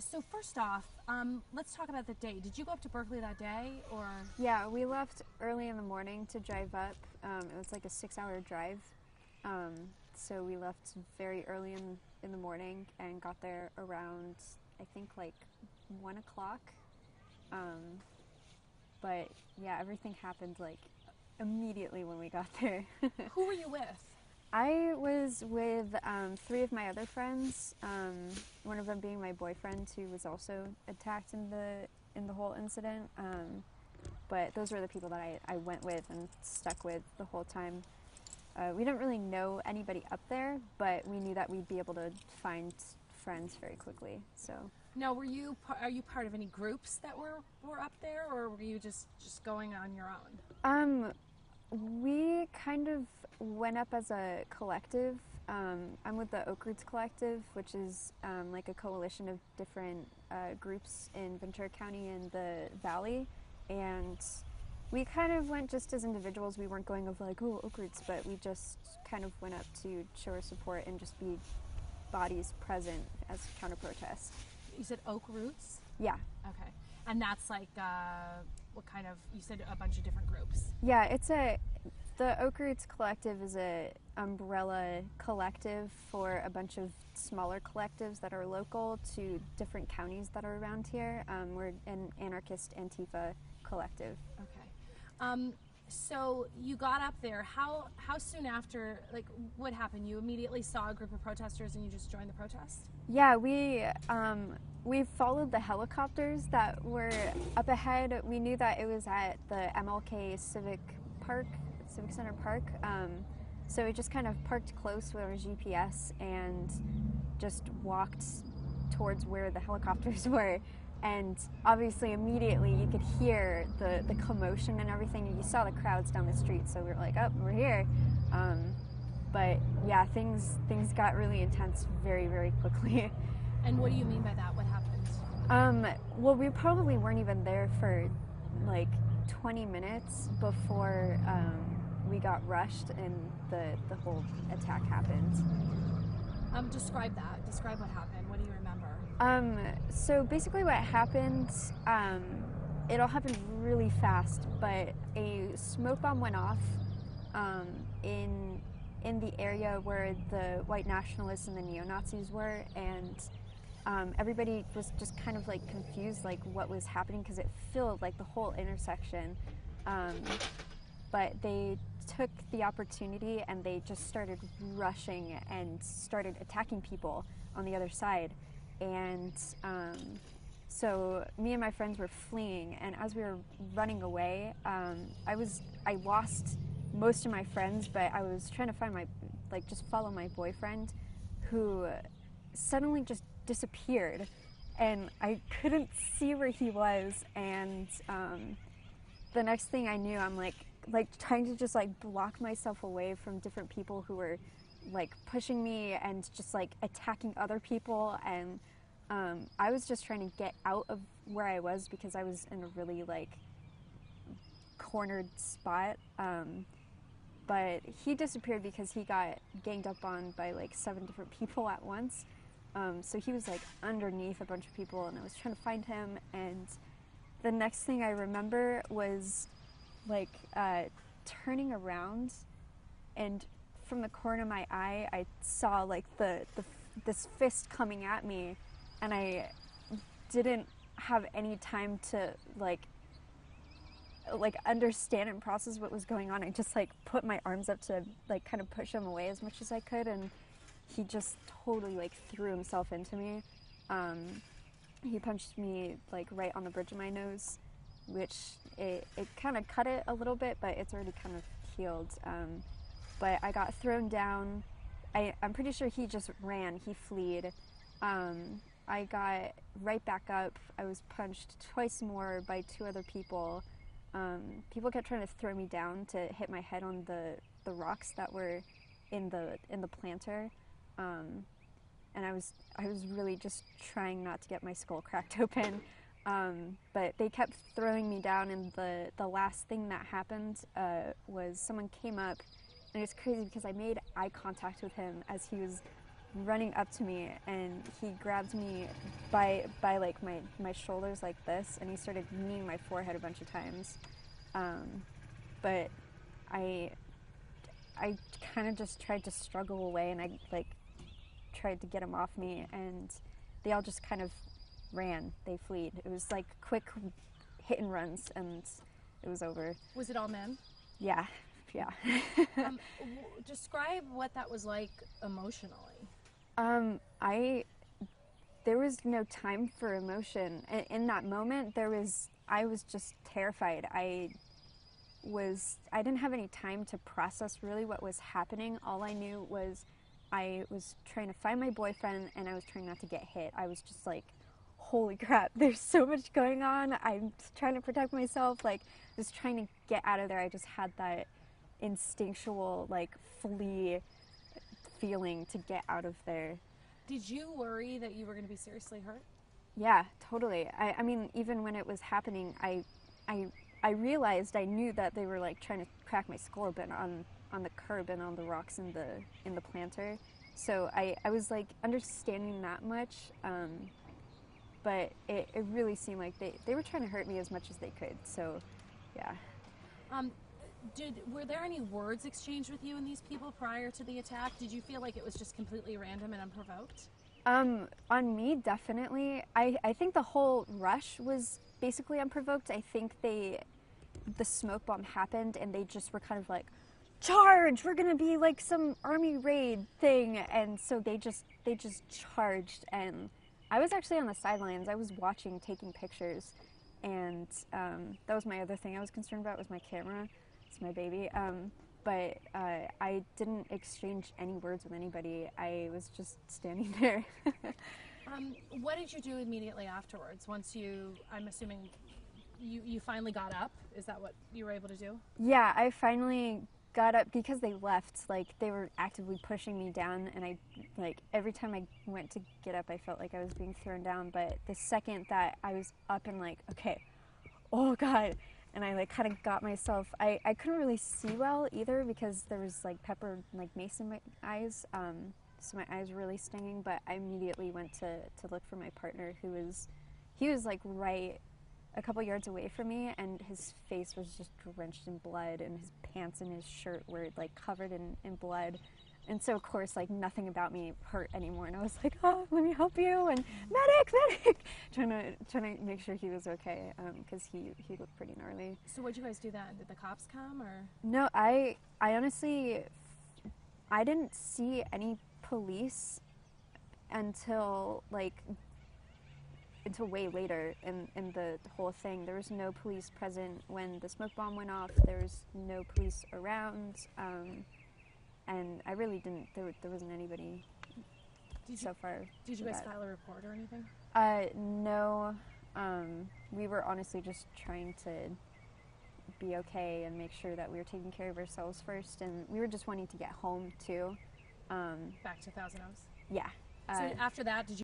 So first off, let's talk about the day. Did you go up to Berkeley that day, or? Yeah, we left early in the morning to drive up. It was like a 6-hour drive. So we left very early in the morning and got there around, I think, like 1 o'clock. But yeah, everything happened like immediately when we got there. Who were you with? I was with 3 of my other friends. One of them being my boyfriend, who was also attacked in the whole incident. But those were the people that I went with and stuck with the whole time. We didn't really know anybody up there, but we knew that we'd be able to find friends very quickly. So Now, are you part of any groups that were up there, or were you just going on your own? we kind of went up as a collective. I'm with the Oak Roots Collective, which is like a coalition of different groups in Ventura County and the Valley, and we kind of went just as individuals. We weren't going of like, oh, Oak Roots, but we just kind of went up to show our support and just be bodies present as counter-protest. You said Oak Roots? Yeah. Okay. And that's like, what kind of, you said a bunch of different groups. Yeah, the Oak Roots Collective is a umbrella collective for a bunch of smaller collectives that are local to different counties that are around here. We're an anarchist Antifa collective. Okay. So you got up there. How soon after, like, what happened? You immediately saw a group of protesters and you just joined the protest? Yeah, we followed the helicopters that were up ahead. We knew that it was at the MLK Civic Center Park. So we just kind of parked close with our GPS and just walked towards where the helicopters were. And obviously immediately you could hear the commotion and everything, and you saw the crowds down the street, so we were like, oh, we're here. But yeah, things got really intense very, very quickly. And what do you mean by that? What happened? Well, we probably weren't even there for like 20 minutes before we got rushed and the whole attack happened. Describe that. Describe what happened. What do you remember? So basically what happened, it all happened really fast, but a smoke bomb went off in the area where the white nationalists and the neo-Nazis were, and everybody was just kind of like confused like what was happening because it filled like the whole intersection. But they took the opportunity and they just started rushing and started attacking people on the other side. And so me and my friends were fleeing, and as we were running away, I lost most of my friends, but I was trying to find just follow my boyfriend, who suddenly just disappeared, and I couldn't see where he was. And the next thing I knew, I'm like trying to just like block myself away from different people who were like pushing me and just like attacking other people, and I was just trying to get out of where I was because I was in a really like cornered spot. But he disappeared because he got ganged up on by like 7 different people at once. So he was like underneath a bunch of people, and I was trying to find him. And the next thing I remember was like turning around, and from the corner of my eye, I saw like this fist coming at me, and I didn't have any time to like understand and process what was going on. I just like put my arms up to like kind of push him away as much as I could, and he just totally like threw himself into me. He punched me like right on the bridge of my nose, which it kind of cut it a little bit, but it's already kind of healed. But I got thrown down. I'm pretty sure he just ran. He fled. I got right back up. I was punched twice more by 2 other people. People kept trying to throw me down to hit my head on the rocks that were in the planter. And I was really just trying not to get my skull cracked open. But they kept throwing me down, and the last thing that happened was someone came up, and it's crazy because I made eye contact with him as he was running up to me, and he grabbed me by like my shoulders like this, and he started kneeing my forehead a bunch of times. But I kind of just tried to struggle away, and I like tried to get him off me, and they all just kind of ran. They fled. It was like quick hit and runs, and it was over. Was it all men? Yeah. Describe what that was like emotionally. There was no time for emotion. In that moment, I was just terrified. I didn't have any time to process really what was happening. All I knew was I was trying to find my boyfriend, and I was trying not to get hit. I was just like, holy crap, there's so much going on. I'm just trying to protect myself, like just trying to get out of there. I just had that instinctual like flee feeling to get out of there. Did you worry that you were going to be seriously hurt? Yeah, totally. I mean, even when it was happening, I realized, I knew that they were like trying to crack my skull open on the curb and on the rocks in the planter. So I was like understanding that much, but it really seemed like they were trying to hurt me as much as they could. So, yeah. Were there any words exchanged with you and these people prior to the attack? Did you feel like it was just completely random and unprovoked? On me, definitely. I think the whole rush was basically unprovoked. I think the smoke bomb happened, and they just were kind of like, charge! We're gonna be like some army raid thing, and so they just charged. And I was actually on the sidelines. I was watching, taking pictures, and that was my other thing I was concerned about, was my camera. It's my baby. But I didn't exchange any words with anybody. I was just standing there. What did you do immediately afterwards? Once I'm assuming you finally got up? Is that what you were able to do? Yeah, I finally got up because they left. Like, they were actively pushing me down, and I, like, every time I went to get up, I felt like I was being thrown down. But the second that I was up and like, okay, oh God, and I like kind of got myself, I couldn't really see well either because there was like pepper, like mace in my eyes, so my eyes were really stinging. But I immediately went to look for my partner, he was like right a couple yards away from me, and his face was just drenched in blood, and his pants and his shirt were like covered in blood. And so, of course, like, nothing about me hurt anymore. And I was like, oh, let me help you. And medic! trying to make sure he was okay, because he looked pretty gnarly. So what'd you guys do then? Did the cops come, or? No, I honestly, I didn't see any police until way later in the whole thing. There was no police present when the smoke bomb went off. There was no police around. And I really didn't, there wasn't anybody so far. Did you guys file a report or anything? No. We were honestly just trying to be okay and make sure that we were taking care of ourselves first, and we were just wanting to get home too. Back to Thousand Oaks? Yeah. So after that, did you